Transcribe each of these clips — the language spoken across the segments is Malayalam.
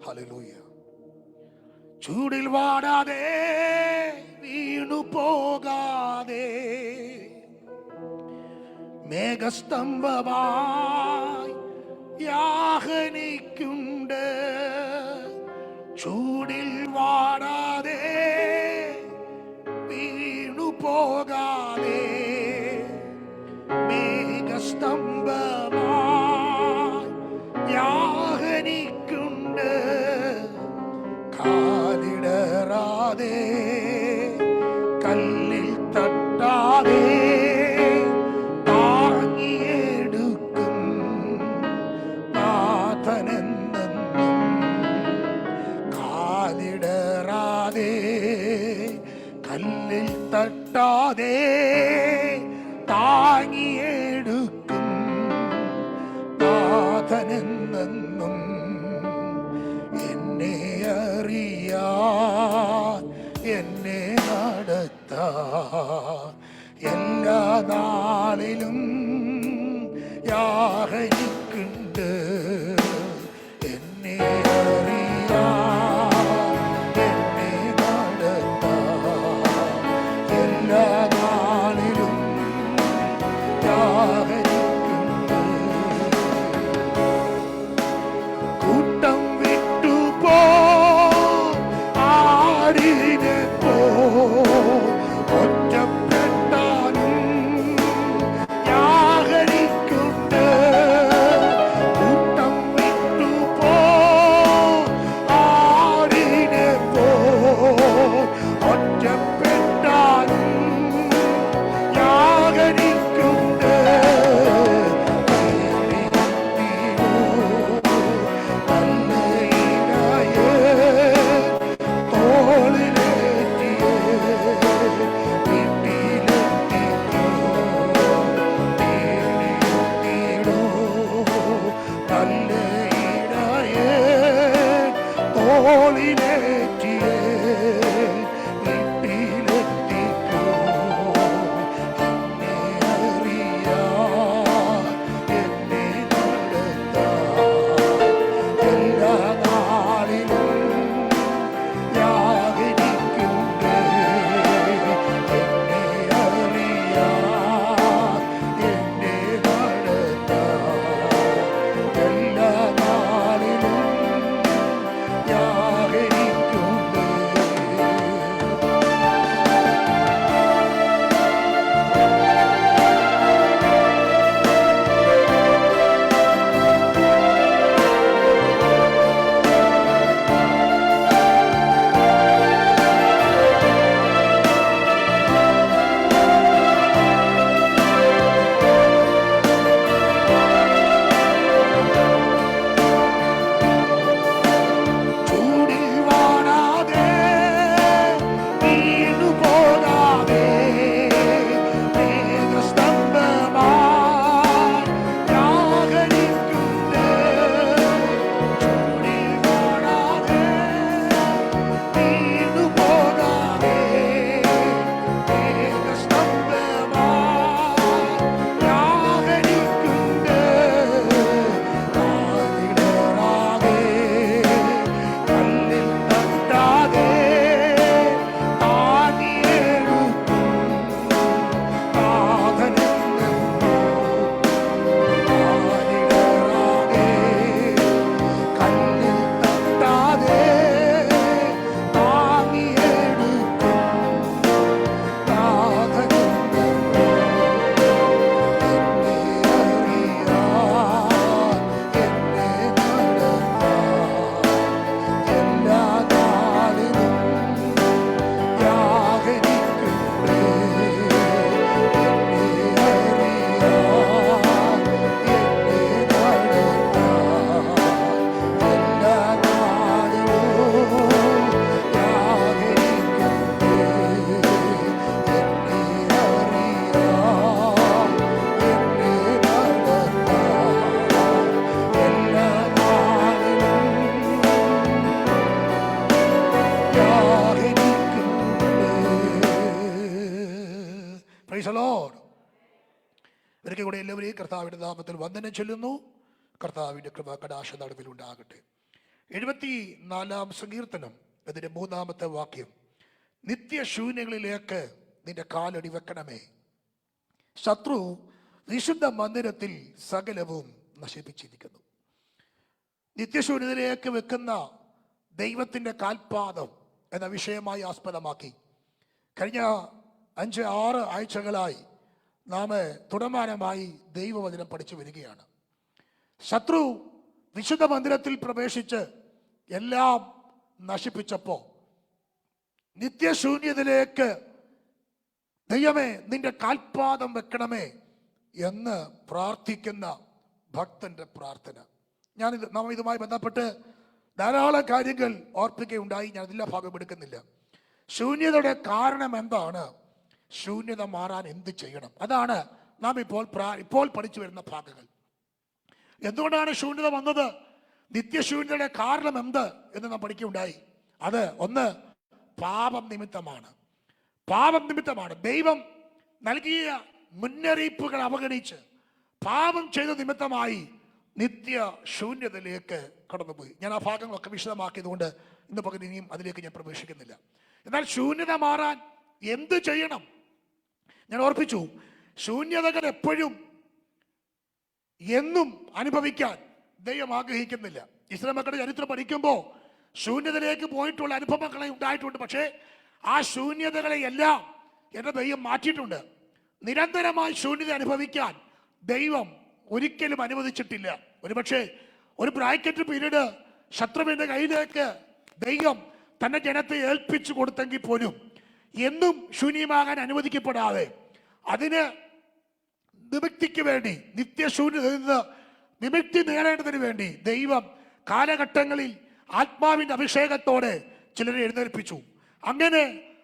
ഹല്ലേലൂയ. ചൂടിൽ വാടാതെ വീണു പോകാതെ മേഘസ്തംഭമായി യാഹനിക്കുണ്ട്. ചൂടിൽ വാടാതെ വീണു പോകാതെ മേഘസ്തംഭമായി യാഹനിക്കുണ്ട്. കാലിടറാതെ കല്ലിൽ തട്ടാതെ താങ്ങിയെടുക്കും നാഥനെന്നും. കാലിടറാതെ കല്ലിൽ തട്ടാതെ താങ്ങിയെടുക്കും നാഥനെന്നും. എന്നെ അറിയാൻ എന്നെ നടത്താൻ എല്ലാ നാളിലും യാഹനിക്കുണ്ട്. എന്നെ അറിയാൻ എന്നെ നടത്താൻ എല്ലാ നാളിലും യാഹനിക്കുണ്ട്. കൂട്ടം വിട്ടുപോ ആടിനെ പോ ഒറ്റപ്പെട്ടാലും യാഹനിക്കുണ്ട്. കൂട്ടം വിട്ടുപോ ആടിനെ പോ ഒറ്റപ്പെട്ടാലും യാഹനിക്കുണ്ട്. ഒരിക്കൽ കൂടെ എല്ലാവരെയും കർത്താവിൻ്റെ നാമത്തിൽ വന്ദനം ചൊല്ലുന്നു. കർത്താവിൻ്റെ കൃപ കടാക്ഷ നടുവിൽ ഉണ്ടാകട്ടെ. 74 സങ്കീർത്തനം അതിന്റെ 3-ാമത്തെ വാക്യം, നിത്യശൂന്യങ്ങളിലേക്ക് നിന്റെ കാലടി വെക്കണമേ. ശത്രു വിശുദ്ധ മന്ദിരത്തിൽ സകലവും നശിപ്പിച്ചിരിക്കുന്നു. നിത്യശൂന്യതയിലേക്ക് വെക്കുന്ന ദൈവത്തിൻ്റെ കാൽപാദം എന്ന വിഷയമായി ആസ്പദമാക്കി കഴിഞ്ഞ 5-6 ആഴ്ചകളായി നാം തുടർമാനമായി ദൈവവചനം പഠിച്ചു വരികയാണ്. ശത്രു വിശുദ്ധ മന്ദിരത്തിൽ പ്രവേശിച്ച് എല്ലാം നശിപ്പിച്ചപ്പോൾ നിത്യശൂന്യതയിലേക്ക് ദൈവമേ നിന്റെ കാൽപാദം വെക്കണമേ എന്ന് പ്രാർത്ഥിക്കുന്ന ഭക്തന്റെ പ്രാർത്ഥന. നാം ഇതുമായി ബന്ധപ്പെട്ട് ധാരാളം കാര്യങ്ങൾ ഓർപ്പിക്കുകയുണ്ടായി. ഞാൻ എല്ലാ ഭാഗവും എടുക്കുന്നില്ല. ശൂന്യതയുടെ കാരണം എന്താണ്, ശൂന്യത മാറാൻ എന്ത് ചെയ്യണം, അതാണ് നാം ഇപ്പോൾ പഠിച്ചു വരുന്ന ഭാഗങ്ങൾ. എന്തുകൊണ്ടാണ് ശൂന്യത വന്നത്, നിത്യശൂന്യതയുടെ കാരണം എന്ത് എന്ന് നാം പഠിക്കുകയുണ്ടായി. അത് ഒന്ന് പാപം നിമിത്തമാണ്. പാപം നിമിത്തമാണ്. ദൈവം നൽകിയ മുന്നറിയിപ്പുകൾ അവഗണിച്ച് പാപം ചെയ്ത നിമിത്തമായി നിത്യ ശൂന്യതയിലേക്ക് കടന്നുപോയി. ഞാൻ ആ ഭാഗങ്ങളൊക്കെ വിശദമാക്കിയതുകൊണ്ട് ഇന്ന് പകരം ഇനിയും അതിലേക്ക് ഞാൻ പ്രവേശിക്കുന്നില്ല. എന്നാൽ ശൂന്യത മാറാൻ എന്ത് ചെയ്യണം? ഞാൻ ഓർപ്പിച്ചു, ശൂന്യതകൾ എപ്പോഴും എന്നും അനുഭവിക്കാൻ ദൈവം ആഗ്രഹിക്കുന്നില്ല. ഇസ്രായേൽ മക്കളുടെ ചരിത്രം പഠിക്കുമ്പോൾ ശൂന്യതയിലേക്ക് പോയിട്ടുള്ള അനുഭവങ്ങളെ ഉണ്ടായിട്ടുണ്ട്. പക്ഷേ ആ ശൂന്യതകളെ എല്ലാം എൻ്റെ ദൈവം മാറ്റിയിട്ടുണ്ട്. നിരന്തരമായി ശൂന്യത അനുഭവിക്കാൻ ദൈവം ഒരിക്കലും അനുവദിച്ചിട്ടില്ല. ഒരുപക്ഷെ ഒരു ബ്രാക്കറ്റ് പീരീഡ് ശത്രുവിന്റെ കയ്യിലേക്ക് ദൈവം തന്റെ ജനത്തെ ഏൽപ്പിച്ചു കൊടുത്തെങ്കിൽ പോലും എന്നും ശൂന്യമാകാൻ അനുവദിക്കപ്പെടാതെ അതിന് വിമുക്തിക്ക് വേണ്ടി, നിത്യശൂന്യതയിൽ നിന്ന് വിമുക്തി നേടേണ്ടതിന് വേണ്ടി ദൈവം കാലഘട്ടങ്ങളിൽ ആത്മാവിന്റെ അഭിഷേകത്തോടെ ചിലരെ എഴുന്നേൽപ്പിച്ചു. അങ്ങനെ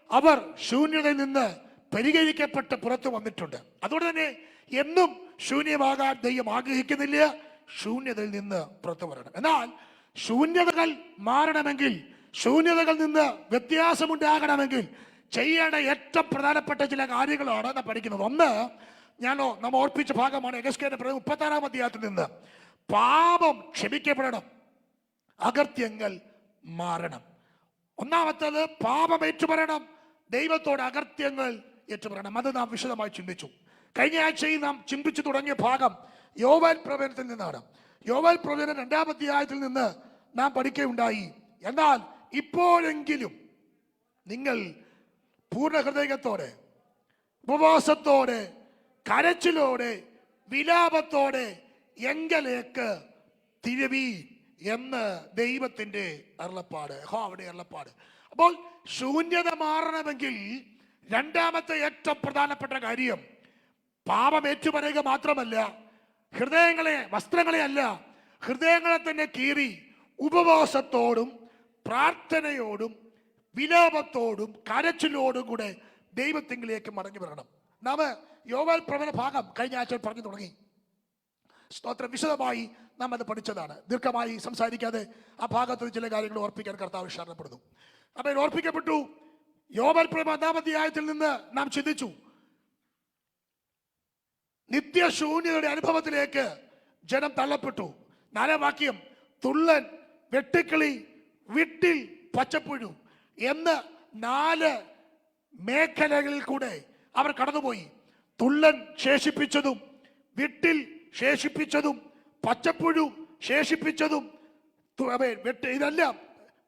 അവർ ശൂന്യതയിൽ നിന്ന് പരിഹരിക്കപ്പെട്ട് പുറത്തു വന്നിട്ടുണ്ട്. അതുകൊണ്ട് തന്നെ എന്നും ശൂന്യമാകാൻ ദൈവം ആഗ്രഹിക്കുന്നില്ല. ശൂന്യതയിൽ നിന്ന് പുറത്തു വരണം. എന്നാൽ ശൂന്യതകൾ മാറണമെങ്കിൽ, ശൂന്യതകളിൽ നിന്ന് വ്യത്യാസമുണ്ടാകണമെങ്കിൽ ചെയ്യേണ്ട ഏറ്റവും പ്രധാനപ്പെട്ട ചില കാര്യങ്ങളാണ് നാം പഠിക്കുന്നത്. ഒന്ന്, നാം ഓർപ്പിച്ച ഭാഗമാണ് എഗസ്കേലിന്റെ 36-ാം അധ്യായത്തിൽ നിന്ന്. പാപം ക്ഷമിക്കപ്പെടണം, അകൃത്യങ്ങൾ മാറണം. ഒന്നാമത്തേത് പാപം ഏറ്റുപറയണം, ദൈവത്തോട് അകൃത്യങ്ങൾ ഏറ്റുപറയണം. അത് നാം വിശദമായി ചിന്തിച്ചു. കഴിഞ്ഞ ആഴ്ചയിൽ നാം ചിന്തിച്ചു തുടങ്ങിയ ഭാഗം യോവേൽ പ്രവചനത്തിൽ നിന്നാണ്. യോവേൽ പ്രവചനം 2-ാം അധ്യായത്തിൽ നിന്ന് നാം പഠിക്കുകയുണ്ടായി. എന്നാൽ ഇപ്പോഴെങ്കിലും നിങ്ങൾ പൂർണ്ണ ഹൃദയത്തോടെ, ഉപവാസത്തോടെ, കരച്ചിലോടെ, വിലാപത്തോടെ എങ്കലേക്ക് തിരുവി എന്ന് ദൈവത്തിന്റെ അരുളപ്പാട്, യഹോവയുടെ അരുളപ്പാട്. അപ്പോൾ ശൂന്യത മാറണമെങ്കിൽ രണ്ടാമത്തെ ഏറ്റവും പ്രധാനപ്പെട്ട കാര്യം പാപം ഏറ്റുപറയുക മാത്രമല്ല, ഹൃദയങ്ങളെ, വസ്ത്രങ്ങളെ അല്ല, ഹൃദയങ്ങളെ തന്നെ കീറി ഉപവാസത്തോടും പ്രാർത്ഥനയോടും വിലാപത്തോടും കരച്ചിലോടും കൂടെ ദൈവത്തിങ്കിലേക്ക് മടങ്ങി വരണം. നാം യോവേൽ പ്രവചന ഭാഗം കഴിഞ്ഞ ആഴ്ച പറഞ്ഞു തുടങ്ങി. സ്തോത്രം. വിശദമായി നാം അത് പഠിച്ചതാണ്. ദീർഘമായി സംസാരിക്കാതെ ആ ഭാഗത്ത് ചില കാര്യങ്ങൾ ഓർപ്പിക്കാൻ കർത്താവ് ശരണപ്പെടുന്നു. അപ്പോൾ ഓർപ്പിക്കപ്പെട്ടു. യോവേൽ പ്രവചനം 1-ാം അധ്യായത്തിൽ നിന്ന് നാം ചിന്തിച്ചു, നിത്യശൂന്യതയുടെ അനുഭവത്തിലേക്ക് ജനം തള്ളപ്പെട്ടു. 4-ാം വാക്യം, തുള്ളൻ, വെട്ടുക്കിളി, വിട്ടിൽ, പച്ചപ്പുഴു എന്ന് 4 മേഖലകളിൽ കൂടെ അവർ കടന്നുപോയി. തുള്ളൻ ശേഷിപ്പിച്ചതും, വിട്ടിൽ ശേഷിപ്പിച്ചതും, പച്ചപ്പുഴു ശേഷിപ്പിച്ചതും, ഇതെല്ലാം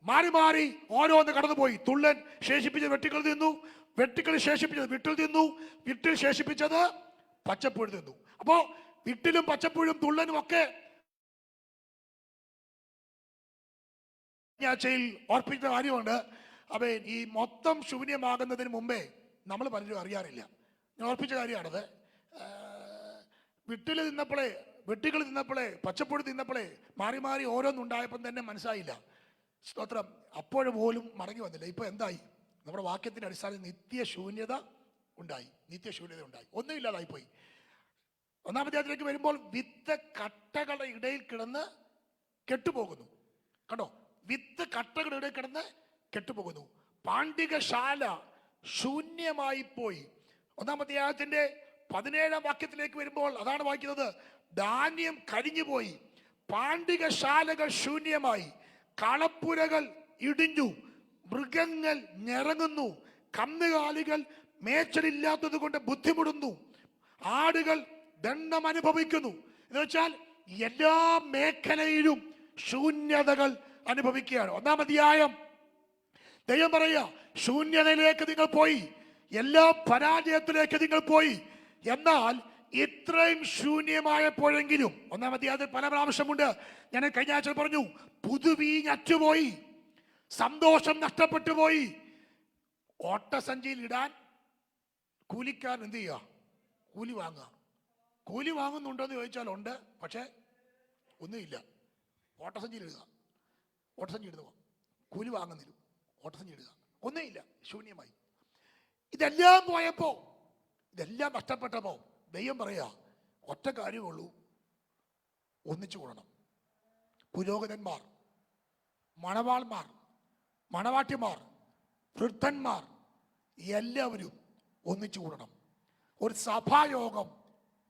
മാറി മാറി ഓരോന്ന് കടന്നുപോയി. തുള്ളൻ ശേഷിപ്പിച്ചത് വെട്ടിക്കൾ തിന്നു, വെട്ടിക്കൾ ശേഷിപ്പിച്ചത് വിട്ടിൽ തിന്നു, വിട്ടിൽ ശേഷിപ്പിച്ചത് പച്ചപ്പുഴു തിന്നു. അപ്പോ വിട്ടിലും പച്ചപ്പുഴും തുള്ളനും ഒക്കെ ആഴ്ചയിൽ ഓർപ്പിച്ച കാര്യമുണ്ട്. അപ്പൊ ഈ മൊത്തം ശൂന്യമാകുന്നതിന് മുമ്പേ നമ്മൾ പലരും അറിയാറില്ല. ഞാൻ ഓർപ്പിച്ച കാര്യമാണത്. വിട്ടിൽ തിന്നപ്പോഴേ, വെട്ടികൾ തിന്നപ്പോഴേ, പച്ചപ്പുഴു തിന്നപ്പോഴേ മാറി മാറി ഓരോന്നുണ്ടായപ്പം തന്നെ മനസ്സിലായില്ല. സ്തോത്രം. അപ്പോഴും പോലും മടങ്ങി വന്നില്ല. ഇപ്പൊ എന്തായി? നമ്മുടെ വാക്യത്തിന്റെ അടിസ്ഥാനത്തിൽ നിത്യശൂന്യത ഉണ്ടായി. നിത്യശൂന്യത ഉണ്ടായി, ഒന്നുമില്ലാതായി പോയി. 1-ാം അധ്യായത്തിലേക്ക് വരുമ്പോൾ വിത്ത് കട്ടകളുടെ ഇടയിൽ കിടന്ന് കെട്ടുപോകുന്നു. കണ്ടോ? വിത്ത് കട്ടകളുടെ ഇടയിൽ കിടന്ന് കെട്ടുപോകുന്നു. പാണ്ഡികശാല ശൂന്യമായി പോയി. 1-ാം അധ്യായത്തിന്റെ 17-ാം വാക്യത്തിലേക്ക് വരുമ്പോൾ അതാണ് വായിക്കുന്നത്. ധാന്യം കരിഞ്ഞുപോയി, പാണ്ഡികശാലകൾ ശൂന്യമായി, കളപ്പുരകൾ ഇടിഞ്ഞു, മൃഗങ്ങൾ ഞെരങ്ങുന്നു, കന്നുകാലികൾ മേച്ചലില്ലാത്തത് കൊണ്ട് ബുദ്ധിമുട്ടുന്നു, ആടുകൾ ദണ്ഡം അനുഭവിക്കുന്നു. എന്ന് വെച്ചാൽ എല്ലാ മേഖലയിലും ശൂന്യതകൾ അനുഭവിക്കുകയാണ്. 1-ാം അധ്യായം ദൈവം പറയുക, ശൂന്യതയിലേക്ക് നിങ്ങൾ പോയി, എല്ലാ പരാജയത്തിലേക്ക് നിങ്ങൾ പോയി. എന്നാൽ ഇത്രയും ശൂന്യമായപ്പോഴെങ്കിലും, 1-ാം അധ്യായത്തിൽ പല പ്രാവശ്യമുണ്ട്, ഞാൻ കഴിഞ്ഞ ആഴ്ച പറഞ്ഞു, പുതുവീഞ്ഞറ്റുപോയി, സന്തോഷം നഷ്ടപ്പെട്ടു പോയി. ഓട്ടസഞ്ചിയിൽ ഇടാൻ കൂലിക്കാരൻ എന്ത് ചെയ്യുക? കൂലി വാങ്ങുക. കൂലി വാങ്ങുന്നുണ്ടോ എന്ന് ചോദിച്ചാൽ ഉണ്ട്, പക്ഷേ ഒന്നുമില്ല. ഓട്ടസഞ്ചിയിൽ ഇടുക, ഓട്ടസഞ്ചി ഇടുക, കൂലി വാങ്ങുന്നില്ല, ഓട്ടസഞ്ചി ഇടുക, ഒന്നുമില്ല, ശൂന്യമായി. ഇതെല്ലാം പോയപ്പോ, ഇതെല്ലാം നഷ്ടപ്പെട്ടപ്പോ ദൈവം പറയാ, ഒറ്റ കാര്യമുള്ളൂ, ഒന്നിച്ചു കൂടണം. പുരോഹിതന്മാർ, മണവാൾമാർ, മണവാട്ടിമാർ, വൃദ്ധന്മാർ എല്ലാവരും ഒന്നിച്ചു കൂടണം. ഒരു സഭായോഗം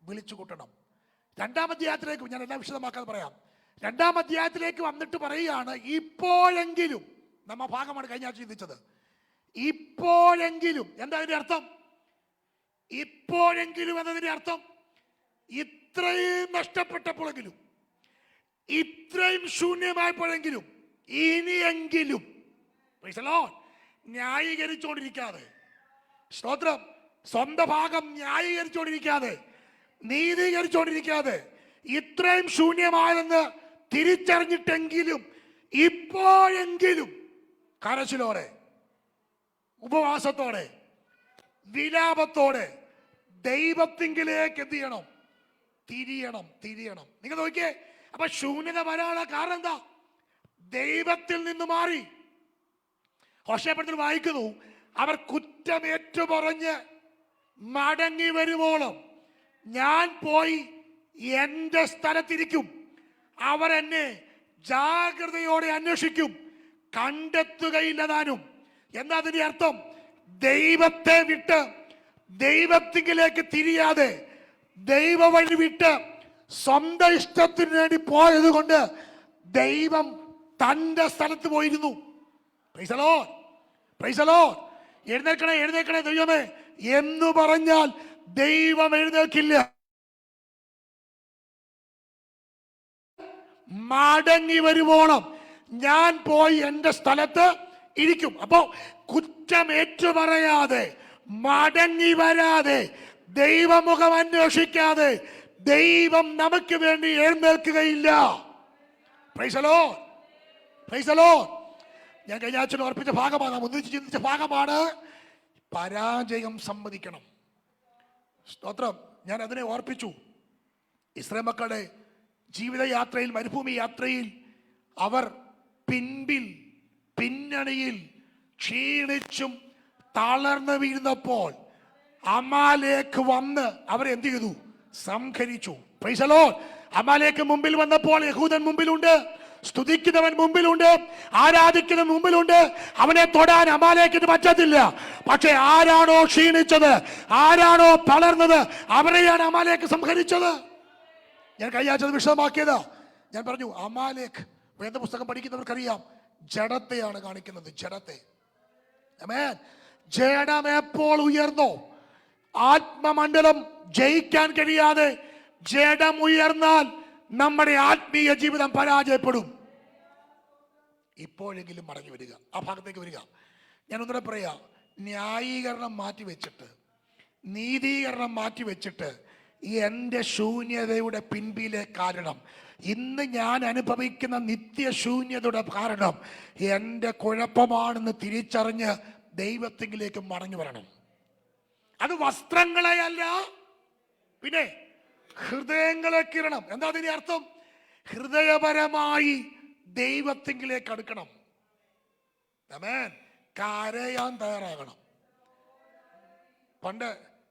വിളിച്ചു കൂട്ടണം. 2-ാം അധ്യായത്തിലേക്ക് ഞാൻ എല്ലാം വിശദമാക്കാതെ പറയാം. 2-ാം അധ്യായത്തിലേക്ക് വന്നിട്ട് പറയുകയാണ്, ഇപ്പോഴെങ്കിലും, നമ്മ ഭാഗമാണ് കഴിഞ്ഞ ആഴ്ച ചിന്തിച്ചത്, ഇപ്പോഴെങ്കിലും. എന്താ അതിന്റെ അർത്ഥം? ഇപ്പോഴെങ്കിലും എന്നതിന്റെ അർത്ഥം, ഇത്രയും നഷ്ടപ്പെട്ടപ്പോഴെങ്കിലും, ഇത്രയും ശൂന്യമായപ്പോഴെങ്കിലും, ഇനിയെങ്കിലും ന്യായീകരിച്ചുകൊണ്ടിരിക്കാതെ, സ്തോത്രം, സ്വന്തം ഭാഗം ന്യായീകരിച്ചുകൊണ്ടിരിക്കാതെ, നീതീകരിച്ചുകൊണ്ടിരിക്കാതെ, ഇത്രയും ശൂന്യമായെന്ന് തിരിച്ചറിഞ്ഞിട്ടെങ്കിലും ഇപ്പോഴെങ്കിലും കരച്ചിലോടെ, ഉപവാസത്തോടെ, വിലാപത്തോടെ ദൈവത്തിങ്കിലേക്ക് എന്ത് ചെയ്യണം? തിരിയണം. നിങ്ങൾ നോക്കിയേ, അപ്പൊ ശൂന്യത വരാനുള്ള കാരണം എന്താ? ദൈവത്തിൽ നിന്ന് മാറി. ഹോശേയപ്പെടുത്തൽ വായിക്കുന്നു, അവർ കുറ്റമേറ്റു പറഞ്ഞ് മടങ്ങി വരുവോളം ഞാൻ പോയി എന്റെ സ്ഥലത്തിരിക്കും, അവർ എന്നെ ജാഗ്രതയോടെ അന്വേഷിക്കും, കണ്ടെത്തുകയില്ലതാനും. എന്താ അതിന്റെ അർത്ഥം? ദൈവത്തെ വിട്ട് ദൈവത്തിങ്കിലേക്ക് തിരിയാതെ, ദൈവ വഴി വിട്ട് സ്വന്തം ഇഷ്ടത്തിന് വേണ്ടി പോയത് കൊണ്ട് ദൈവം തന്റെ സ്ഥലത്ത് പോയിരുന്നു. Praise the Lord, praise the Lord. എഴുന്നേൽക്കണേ ദൈവമേ എന്ന് പറഞ്ഞാൽ ദൈവം എഴുന്നേൽക്കില്ല. മടങ്ങി വരുവോളം ഞാൻ പോയി എന്റെ സ്ഥലത്ത് ഇരിക്കും. അപ്പോ കുറ്റമേറ്റു പറയാതെ, മടങ്ങി വരാതെ, ദൈവമുഖം അന്വേഷിക്കാതെ ദൈവം നമുക്ക് വേണ്ടി എഴുന്നേൽക്കുകയില്ല. Praise the Lord, praise the Lord. ഞാൻ കഴിഞ്ഞ ആഴ്ച ഓർപ്പിച്ച ഭാഗമാണ്, ഒന്നിച്ച് ചിന്തിച്ച ഭാഗമാണ്, പരാജയം സമ്മതിക്കണം. സ്തോത്രം. ഞാൻ അതിനെ ഓർപ്പിച്ചു. ഇസ്രായേൽ മക്കളുടെ ജീവിതയാത്രയിൽ, മരുഭൂമി യാത്രയിൽ അവർ പിന്നണിയിൽ ക്ഷീണിച്ചും തളർന്നു വീഴുന്നപ്പോൾ അമാലേക്ക് വന്ന് അവരെ എന്ത് ചെയ്തു? സംഹരിച്ചു. Price the Lord. അമാലേക്ക് മുമ്പിൽ വന്നപ്പോൾ യഹൂദൻ മുമ്പിലുണ്ട്, സ്തുതിക്കുന്നവൻ മുമ്പിലുണ്ട്, ആരാധിക്കുന്നവൻ മുമ്പിലുണ്ട്. അവനെ തൊടാൻ അമാലേക്കിന് പറ്റത്തില്ല. പക്ഷെ ആരാണോ ക്ഷീണിച്ചത്, ആരാണോ തളർന്നത്, അവരെയാണ് അമാലേക്ക് സംഹരിച്ചത്. ഞാൻ കൈയാച്ചത് വിശദമാക്കിയതാ. ഞാൻ പറഞ്ഞു, അമാലേക്ക് വേദപുസ്തകം പഠിക്കുന്നവർക്കറിയാം, ജഡത്തെയാണ് കാണിക്കുന്നത്. ജഡത്തെ. ആമേൻ. ജഡം എപ്പോൾ ഉയർന്നോ, ആത്മമണ്ഡലം ജയിക്കാൻ കഴിയാതെ ജഡം ഉയർന്നാൽ നമ്മുടെ ആത്മീയ ജീവിതം പരാജയപ്പെടും. ഇപ്പോഴെങ്കിലും മടങ്ങി വരിക, ആ ഭാഗത്തേക്ക് വരിക. ഞാൻ ഒന്നുകൂടെ പറയാം, ന്യായീകരണം മാറ്റിവെച്ചിട്ട്, നീതീകരണം മാറ്റിവെച്ചിട്ട് എൻ്റെ ശൂന്യതയുടെ പിൻപിലെ കാരണം, ഇന്ന് ഞാൻ അനുഭവിക്കുന്ന നിത്യശൂന്യതയുടെ കാരണം എൻ്റെ കുഴപ്പമാണെന്ന് തിരിച്ചറിഞ്ഞ് ദൈവത്തിങ്കിലേക്ക് മടങ്ങി വരണം. അത് വസ്ത്രങ്ങളെ അല്ല, പിന്നെ ഹൃദയങ്ങളെ കിരണം. എന്താ അതിന്റെ അർത്ഥം? ഹൃദയപരമായി ദൈവത്തിങ്കിലേക്ക് അടുക്കണം. ആമേൻ. കരയാൻ തയ്യാറാകണം. പണ്ട്,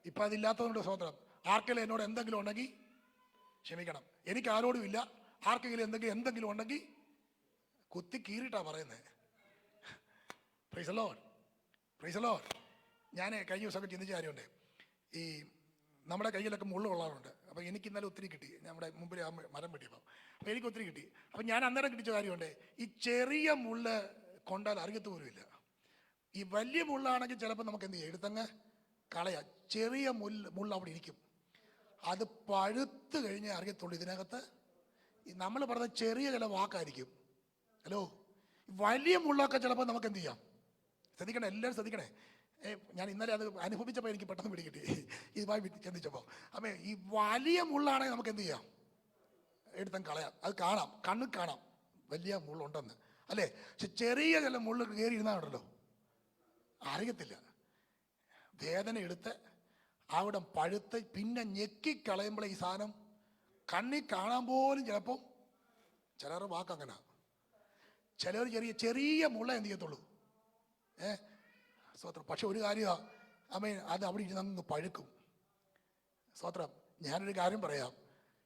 ഇപ്പൊ അതില്ലാത്തതുകൊണ്ട് സ്വതന്ത്രം, ആർക്കെങ്കിലും എന്നോട് എന്തെങ്കിലും ഉണ്ടെങ്കിൽ ക്ഷമിക്കണം. എനിക്ക് ആരോടും ഇല്ല. ആർക്കെങ്കിലും എന്തെങ്കിലും ഉണ്ടെങ്കിൽ കുത്തി കീറിട്ടാ പറയുന്നത്. Price the Lord, praise the Lord. ഞാൻ കഴിഞ്ഞ ദിവസമൊക്കെ ചിന്തിച്ച കാര്യമുണ്ട്. ഈ നമ്മുടെ കയ്യിലൊക്കെ മുള്ളു കൊള്ളാറുണ്ട്. അപ്പോൾ എനിക്ക് ഇന്നലെ ഒത്തിരി കിട്ടി, നമ്മുടെ മുമ്പിൽ ആ മരം വെട്ടിയപ്പോൾ. എനിക്ക് ഒത്തിരി കിട്ടി. അപ്പം ഞാൻ അന്നേരം കിട്ടിച്ച കാര്യമുണ്ട്, ഈ ചെറിയ മുള്ള് കൊണ്ടാൽ അറിയത്ത് പോലുമില്ല. ഈ വലിയ മുള്ളാണെങ്കിൽ ചിലപ്പോൾ നമുക്ക് എന്ത് ചെയ്യും, എടുത്തങ്ങ് കളയാം. ചെറിയ മുള്ള അവിടെ ഇരിക്കും, അത് പഴുത്ത് കഴിഞ്ഞേ അറിയത്തുള്ളൂ. ഇതിനകത്ത് നമ്മൾ പറഞ്ഞ ചെറിയ ചില വാക്കായിരിക്കും. ഹലോ, വലിയ മുള്ളൊക്കെ ചിലപ്പോൾ നമുക്ക് എന്ത് ചെയ്യാം? ശ്രദ്ധിക്കണേ, എല്ലാവരും ശ്രദ്ധിക്കണേ. ഞാൻ ഇന്നലെ അത് അനുഭവിച്ചപ്പോൾ എനിക്ക് പെട്ടെന്ന് പിടികിട്ടി, ഇതുമായി ചിന്തിച്ചപ്പോൾ. അമ്മേ, ഈ വലിയ മുള്ളാണെങ്കിൽ നമുക്ക് എന്ത് ചെയ്യാം? എടുത്തങ്ങ് കളയാം. അത് കാണാം, കണ്ണിൽ കാണാം വലിയ മുള്ളുണ്ടെന്ന്, അല്ലേ? പക്ഷെ ചെറിയ ചില മുള്ള് കയറി ഇരുന്നാണല്ലോ, അറിയത്തില്ല. വേദന എടുത്ത് അവിടെ പഴുത്ത് പിന്നെ ഞെക്കിക്കളയുമ്പോഴേ ഈ സാധനം കണ്ണിൽ കാണാൻ പോലും ചിലപ്പം ചിലർ വാക്കങ്ങനെ, ചിലർ ചെറിയ ചെറിയ മുള്ള എന്ത് ചെയ്യത്തുള്ളൂ. സ്വത്രം. പക്ഷെ ഒരു കാര്യമാണ് അമ്മേ, അത് അവിടെ ഇരുന്ന് പഴുക്കും. സ്വത്രം. ഞാനൊരു കാര്യം പറയാം,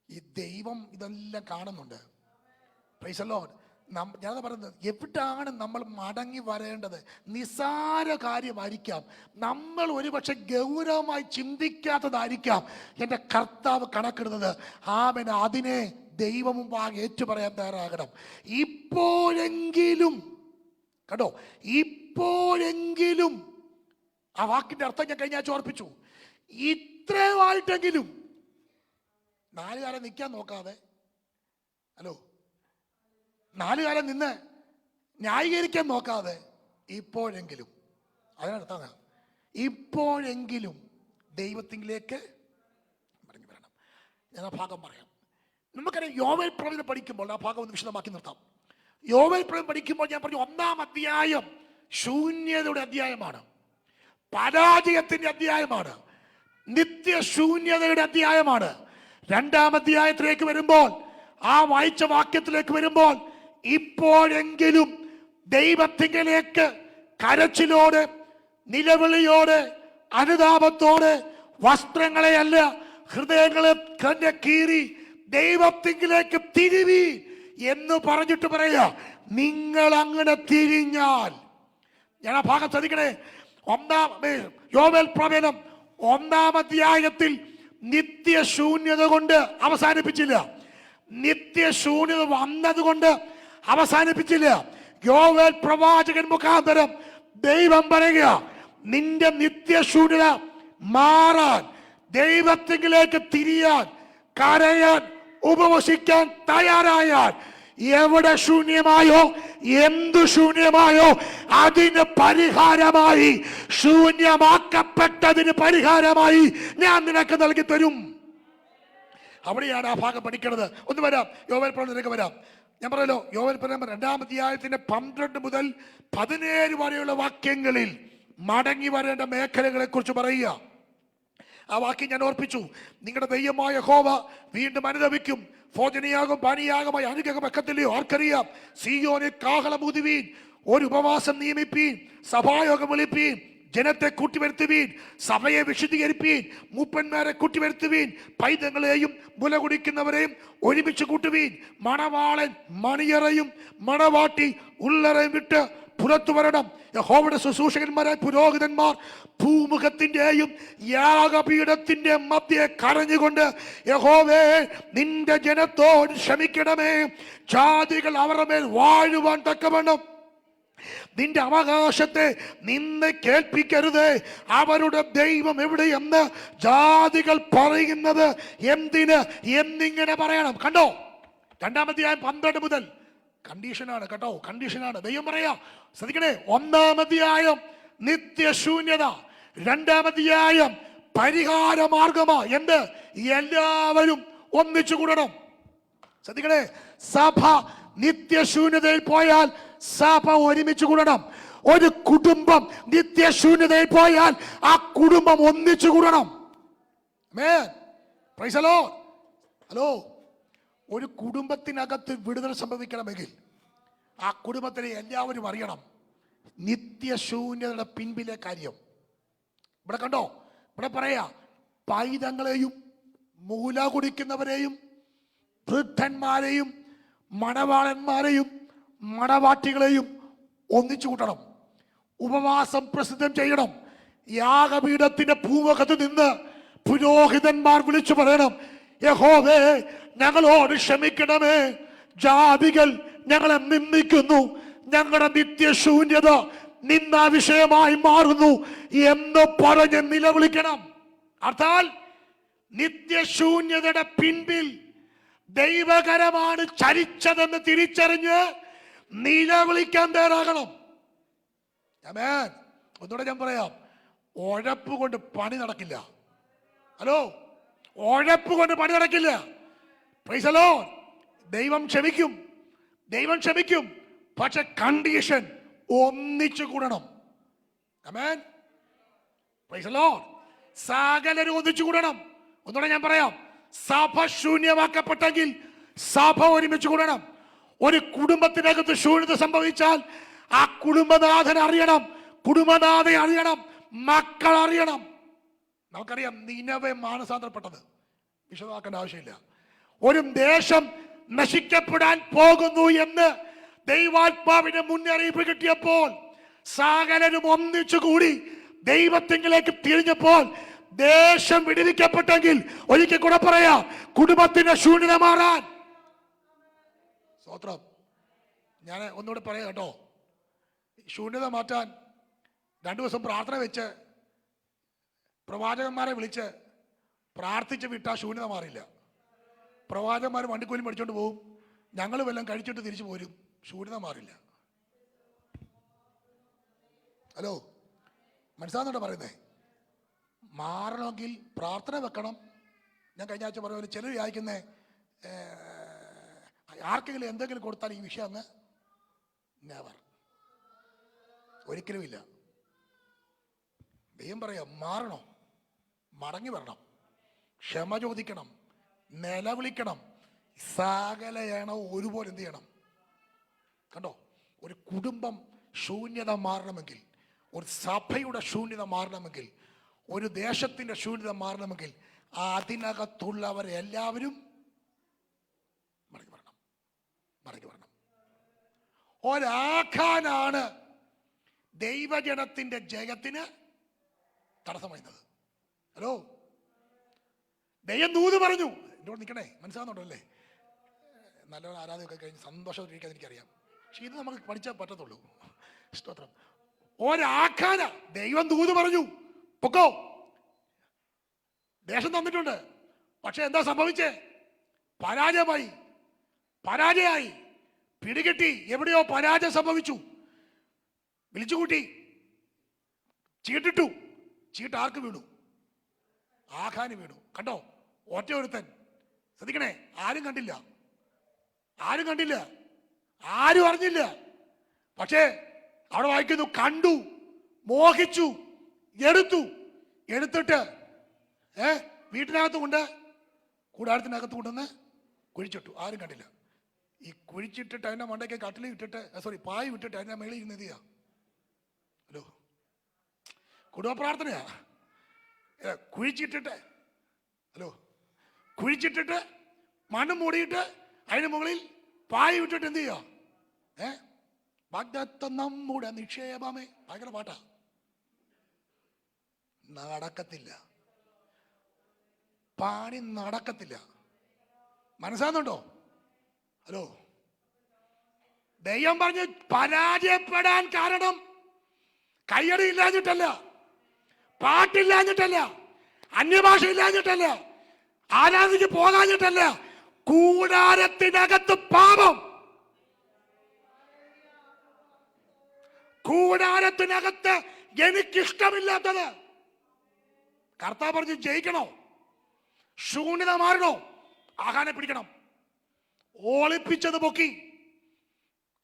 ഈ ദൈവം ഇതെല്ലാം കാണുന്നുണ്ട്. Price the Lord. ഞാനത് പറയുന്നത്, എവിടാണ് നമ്മൾ മടങ്ങി വരേണ്ടത്? നിസ്സാര കാര്യമായിരിക്കാം, നമ്മൾ ഒരുപക്ഷെ ഗൗരവമായി ചിന്തിക്കാത്തതായിരിക്കാം എൻ്റെ കർത്താവ് കണക്കിടുന്നത്. ആമേൻ. അതിനെ ദൈവം മുമ്പാകെ ഏറ്റുപറയാൻ തയ്യാറാകണം. ഇപ്പോഴെങ്കിലും, കേട്ടോ, ഇപ്പോഴെങ്കിലും. ആ വാക്കിന്റെ അർത്ഥം ഞാൻ കഴിഞ്ഞ ആഴ്ച ഓർപ്പിച്ചു. ഇത്രയുമായിട്ടെങ്കിലും 4 കാലം നിൽക്കാൻ നോക്കാതെ, ഹലോ, 4 കാലം നിന്ന് ന്യായീകരിക്കാൻ നോക്കാതെ, ഇപ്പോഴെങ്കിലും. അതിനർത്ഥം ഇപ്പോഴെങ്കിലും ദൈവത്തിലേക്ക് മടങ്ങി വരണം. ഞാൻ ആ ഭാഗം പറയാം. നമുക്കറിയാം, യോവേൽ പ്രവചനം പഠിക്കുമ്പോൾ ആ ഭാഗം ഒന്ന് വിശദമാക്കി നിർത്താം. യോവേൽ പ്രവചനം പഠിക്കുമ്പോൾ ഞാൻ പറഞ്ഞു, 1-ാം അധ്യായം ശൂന്യതയുടെ അധ്യായമാണ്, പരാജയത്തിന്റെ അധ്യായമാണ്, നിത്യശൂന്യതയുടെ അധ്യായമാണ്. 2-ാം അധ്യായത്തിലേക്ക് വരുമ്പോൾ, ആ വായിച്ച വാക്യത്തിലേക്ക് വരുമ്പോൾ, ഇപ്പോഴെങ്കിലും ദൈവത്തിലേക്ക് കരച്ചിലോട്, നിലവിളിയോട്, അനുതാപത്തോട്, വസ്ത്രങ്ങളെ അല്ല ഹൃദയങ്ങളെ കന്നെ കീറി ദൈവത്തിലേക്ക് തിരിവി എന്ന് പറഞ്ഞിട്ട് പറയാ. നിങ്ങൾ അങ്ങനെ തിരിഞ്ഞാൽ, ഞാൻ ആ ഭാഗം ശ്രദ്ധിക്കണേ. യോവേൽ പ്രവചനം 1-ാം അധ്യായത്തിൽ നിത്യശൂന്യത കൊണ്ട് അവസാനിപ്പിച്ചില്ല, നിത്യശൂന്യത വന്നതുകൊണ്ട് അവസാനിപ്പിച്ചില്ല. യോവേൽ പ്രവാചകൻ മുഖാന്തരം ദൈവം പറയുക, നിന്റെ നിത്യശൂന്യത മാറാൻ, ദൈവത്തിലേക്ക് തിരിയാൻ, കരയാൻ, ഉപവസിക്കാൻ തയ്യാറായാൽ, എവിടെ ശൂന്യമായോ, എന്തു ശൂന്യമായോ അതിന് പരിഹാരമായി, ശൂന്യമാക്കപ്പെട്ടതിന് പരിഹാരമായി ഞാൻ നിനക്ക് നൽകി തരും. അവിടെയാണ് ആ ഭാഗം പഠിക്കുന്നത്. ഒന്ന് വരാം, യോവേൽ പ്രവചനത്തിലേക്ക് വരാം. ഞാൻ പറയല്ലോ, യോവേൽ പ്രവചനം 2-ാം അധ്യായത്തിന്റെ 12 മുതൽ 17 വരെയുള്ള വാക്യങ്ങളിൽ മടങ്ങി വരേണ്ട മേഖലകളെ കുറിച്ച് പറയുക. ആ വാക്യം ഞാൻ ഓർപ്പിച്ചു. നിങ്ങളുടെ ദൈവമായ യഹോവ വീണ്ടും അനുദപിക്കും, ഭോജനയാകും പാനീയാകുമായി അനുഗ്രഹം വെക്കത്തില്ലയോ? ആർക്കറിയാം? സീയോനിൽ കാഹളം ഊതുവീൻ, ഒരു ഉപവാസം നിയമിപ്പീൻ, സഭായോഗം വിളിപ്പീൻ, ജനത്തെ കൂട്ടിവരുത്തുവീൻ, സഭയെ വിശുദ്ധീകരിപ്പീൻ, മൂപ്പന്മാരെ കൂട്ടിവരുത്തുവീൻ, പൈതങ്ങളെയും മുല കുടിക്കുന്നവരെയും ഒരുമിച്ച് കൂട്ടുവീൻ. മണവാളൻ മണിയറയും മണവാട്ടി ഉള്ളറയും വിട്ട് പുറത്തു വരണം. യഹോവയുടെ ശുശ്രൂഷകന്മാരായ പുരോഹിതന്മാർ ഭൂമുഖത്തിന്റെയും യാഗപീഠത്തിന്റെ മധ്യേ കരഞ്ഞുകൊണ്ട്, യഹോവേ നിന്റെ ജനത്തോട് ക്ഷമിക്കണമേ, ജാതികൾ അവരുടെ മേൽ വാഴുവാൻ തക്കവണ്ണം നിന്റെ അവകാശത്തെ നിന്ന് കേൾപ്പിക്കരുത്. അവരുടെ ദൈവം എവിടെയെന്ന് ജാതികൾ പറയുന്നത് എന്തിന് എന്നിങ്ങനെ പറയണം. കണ്ടോ, 2-ാം അധ്യായം 12 മുതൽ കണ്ടീഷനാണ് കേട്ടോ, കണ്ടീഷനാണ്. ദൈവം പറയാ, ശ്രദ്ധിക്കണേ. 1-ാം അധ്യായം നിത്യശൂന്യത, 2-ാം അധ്യായം പരിഹാര മാർഗമാ. എന്ത്? എല്ലാവരും ഒന്നിച്ചു കൂടണം. ശ്രദ്ധിക്കണേ, സഭ നിത്യശൂന്യതയിൽ പോയാൽ സഭ ഒരുമിച്ച് കൂടണം. ഒരു കുടുംബം നിത്യശൂന്യതയിൽ പോയാൽ ആ കുടുംബം ഒന്നിച്ചു കൂടണം. Price the Lord. ഹലോ, ഒരു കുടുംബത്തിനകത്ത് വിടുതൽ സംഭവിക്കണമെങ്കിൽ ആ കുടുംബത്തിലെ എല്ലാവരും അറിയണം നിത്യശൂന്യതയുടെ പിൻപിലെ കാര്യം. ഇവിടെ കണ്ടോ, ഇവിടെ പറയാ, പൈതങ്ങളെയും മൂല കുടിക്കുന്നവരെയും വൃദ്ധന്മാരെയും മണവാളന്മാരെയും മണവാട്ടികളെയും ഒന്നിച്ചു കൂട്ടണം. ഉപവാസം പ്രസിദ്ധം ചെയ്യണം. യാഗപീഠത്തിന്റെ ഭൂമുഖത്ത് നിന്ന് പുരോഹിതന്മാർ വിളിച്ചു പറയണം, യഹോവേ ഞങ്ങളോട് ക്ഷമിക്കണമേ, ജാതികൾ ഞങ്ങളെ നിന്ദിക്കുന്നു, ഞങ്ങളുടെ നിത്യശൂന്യത നിന്നാ വിഷയമായി മാറുന്നു എന്ന് പറഞ്ഞ് നിലവിളിക്കണം. അർത്ഥാൽ നിത്യശൂന്യതയുടെ പിൻപിൽ ദൈവകരമാണ് ചരിച്ചതെന്ന് തിരിച്ചറിഞ്ഞ് നിലവിളിക്കാൻ തയ്യാറാകണം. ആമേൻ. ഒന്നുകൂടെ ഞാൻ പറയാം, ഉഴപ്പ് കൊണ്ട് പണി നടക്കില്ല. ഹലോ, ഉഴപ്പ് കൊണ്ട് പണി നടക്കില്ല. Praise the Lord. ദൈവം ക്ഷമിക്കും, ദൈവം ക്ഷമിക്കും. പക്ഷെ കണ്ടീഷൻ ഒന്നിച്ചു കൂടണം. ആമേൻ. Praise the Lord. സകലരും ഒന്നിച്ചു കൂടണം. ഒന്നുകൂടെ ഞാൻ പറയാം, സഭ ശൂന്യമാക്കപ്പെട്ടെങ്കിൽ സഭ ഒരുമിച്ച് കൂടണം. ഒരു കുടുംബത്തിനകത്ത് ശൂന്യത സംഭവിച്ചാൽ ആ കുടുംബനാഥൻ അറിയണം, കുടുംബനാഥ അറിയണം, മക്കൾ അറിയണം. നമുക്കറിയാം നിനവെ മാനസാന്തരപ്പെട്ടത്, വിശദമാക്കേണ്ട ആവശ്യമില്ല. ഒരു ദേശം നശിക്കപ്പെടാൻ പോകുന്നു എന്ന് ദൈവാത്മാവിന്റെ മുന്നറിയിപ്പ് കിട്ടിയപ്പോൾ സകലരും ഒന്നിച്ചുകൂടി ദൈവത്തിങ്കിലേക്ക് തിരിഞ്ഞപ്പോൾ ദേശം വിടുവിക്കപ്പെട്ടെങ്കിൽ ഒരിക്കൽ കൂടെ പറയാം, കുടുംബത്തിന്റെ ശൂന്യത മാറാൻ. സ്തോത്രം. ഞാൻ ഒന്നുകൂടെ പറയാം കേട്ടോ. ശൂന്യത മാറ്റാൻ 2 ദിവസം പ്രാർത്ഥന വെച്ച് പ്രവാചകന്മാരെ വിളിച്ച് പ്രാർത്ഥിച്ച് വിട്ടാ ശൂന്യത മാറില്ല. പ്രവാചകന്മാർ വണ്ടിക്കൂലി പഠിച്ചോണ്ട് പോകും, ഞങ്ങൾ വല്ലതും കഴിച്ചിട്ട് തിരിച്ചു പോരും, ശൂന്യത മാറില്ല. ഹലോ, മനസ്സിലാകുന്നുണ്ടോ പറയുന്നേ? മാറണമെങ്കിൽ പ്രാർത്ഥന വെക്കണം. ഞാൻ കഴിഞ്ഞ ആഴ്ച പറഞ്ഞ പോലെ ചിലർ വിചാരിക്കുന്നേ ആർക്കെങ്കിലും എന്തെങ്കിലും കൊടുത്താൽ ഈ വിഷയം അങ്ങ് നെവർ, ഒരിക്കലുമില്ല. ദൈവം പറയാം, മാറണം, മടങ്ങി വരണം, ക്ഷമ ചോദിക്കണം, നിലവിളിക്കണം. സകലയണ ഒരുപോലെ എന്ത് ചെയ്യണം? കണ്ടോ, ഒരു കുടുംബം ശൂന്യത മാറണമെങ്കിൽ, ഒരു സഭയുടെ ശൂന്യത മാറണമെങ്കിൽ, ഒരു ദേശത്തിന്റെ ശൂന്യത മാറണമെങ്കിൽ അതിനകത്തുള്ളവരെല്ലാവരും മടങ്ങി വരണം, മടങ്ങി വരണം. ഒരാഖാനാണ് ദൈവജനത്തിന്റെ ജയത്തിന് തടസ്സമായിരുന്നത്. ഹലോ, ദൈവം ദൂത് പറഞ്ഞു. എന്നോട് നിൽക്കണേ, മനസ്സിലാകുന്നുണ്ടല്ലേ? നല്ലൊരു ആരാധനയൊക്കെ കഴിഞ്ഞ് സന്തോഷമായിട്ടിരിക്കാൻ എനിക്കറിയാം. പക്ഷെ ഇത് നമുക്ക് പഠിച്ചാൽ പറ്റത്തുള്ളൂ. സ്തോത്രം. ഒരാഖാന ദൈവം ദൂത് പറഞ്ഞു, പൊക്കോ, ദേശം തന്നിട്ടുണ്ട്. പക്ഷെ എന്താ സംഭവിച്ചേ? പരാജയമായി, പിടികിട്ടി, എവിടെയോ പരാജയം സംഭവിച്ചു. വിളിച്ചുകൂട്ടി, ചീട്ടിട്ടു. ചീട്ട് ആർക്ക് വീണു? ആഖാന് വീണു. കണ്ടോ, ഒറ്റ ഒരുത്തൻ. ശ്രദ്ധിക്കണേ, ആരും കണ്ടില്ല, ആരും അറിഞ്ഞില്ല. പക്ഷേ അവിടെ വായിക്കുന്നു, കണ്ടു, മോഹിച്ചു, എടുത്തിട്ട് വീട്ടിനകത്ത് കൊണ്ട്, കൂടാരത്തിനകത്ത് കൊണ്ടുവന്ന് കുഴിച്ചിട്ടു. ആരും കണ്ടില്ല. ഈ കുഴിച്ചിട്ടിട്ട് അതിന്റെ മണ്ടയ്ക്ക് കട്ടിൽ ഇട്ടിട്ട്, പായ് വിട്ടിട്ട് അതിന്റെ മേളിൽ ഇരുന്ന് ചെയ്യാ. ഹലോ, കുടുംബ പ്രാർത്ഥനയാ. കുഴിച്ചിട്ടിട്ട് മണ്ണ് മൂടിയിട്ട് അതിന് മുകളിൽ പായ് വിട്ടിട്ട് എന്ത് ചെയ്യാ? വാഗ്ദത്തം നമ്മുടെ നിക്ഷേപമേ. ഭയങ്കര പാട്ടാ. നടക്കത്തില്ല, പണി നടക്കത്തില്ല. മനസ്സിലാകുന്നുണ്ടോ? ഹലോ, ദൈവം പറഞ്ഞ് പരാജയപ്പെടാൻ കാരണം കയ്യടി ഇല്ലാഞ്ഞിട്ടല്ല, പാട്ടില്ലാഞ്ഞിട്ടല്ല, അന്യഭാഷ ഇല്ലാഞ്ഞിട്ടല്ല, ആരാധനയ്ക്ക് പോകാഞ്ഞിട്ടല്ല. കൂടാരത്തിനകത്ത് പാപം, കൂടാരത്തിനകത്ത് എനിക്കിഷ്ടമില്ലാത്തത്. കർത്താവ് പറഞ്ഞ് ജയിക്കണോ, ശൂന്യത മാറണോ, ആഹാനെ പിടിക്കണം. ഒളിപ്പിച്ചത് പൊക്കി.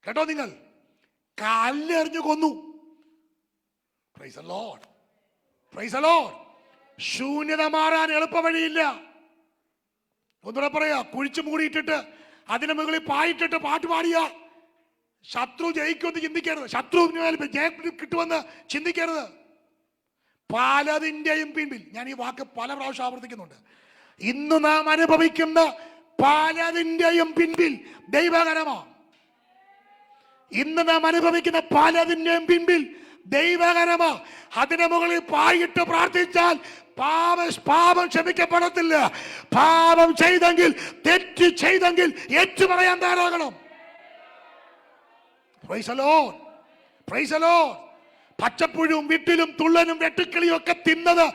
കേട്ടോ, നിങ്ങൾ കല്ലെറിഞ്ഞു കൊന്നു. Price the Lord, praise the Lord. ശൂന്യത മാറാൻ എളുപ്പ വഴിയില്ല. ഒന്നുകൂടെ പറയാ, കുഴിച്ചു മൂടിയിട്ടിട്ട് അതിന് മുകളിൽ പായിട്ടിട്ട് പാട്ട് പാടിയ ശത്രു ജയിക്കുമെന്ന് ചിന്തിക്കരുത്, ശത്രുവിന് ജയം കിട്ടുമെന്ന് ചിന്തിക്കരുത്. പലതിൻ്റെയും പിൻപിൽ, ഞാൻ ഈ വാക്ക് പല പ്രാവശ്യം ആവർത്തിക്കുന്നുണ്ട്, ഇന്ന് നാം അനുഭവിക്കുന്ന പലതിൻ്റെയും പിൻപിൽ ദൈവകരമാണ്. ഇന്ന് നാം അനുഭവിക്കുന്ന പലതിൻ്റെയും പിൻപിൽ ദൈവകരമാ. അതിന് മുകളിൽ പായിട്ട് പ്രാർത്ഥിച്ചാൽ പാപം ക്ഷമിക്കപ്പെടത്തില്ല. പാപം ചെയ്തെങ്കിൽ, തെറ്റ് ചെയ്തെങ്കിൽ ഏറ്റു പറയാൻ തയ്യാറാകണം. Praise the Lord, praise the Lord. പച്ചപ്പുഴും വിട്ടിലും തുള്ളനും വെട്ടുക്കിളിയും ഒക്കെ തിന്നത്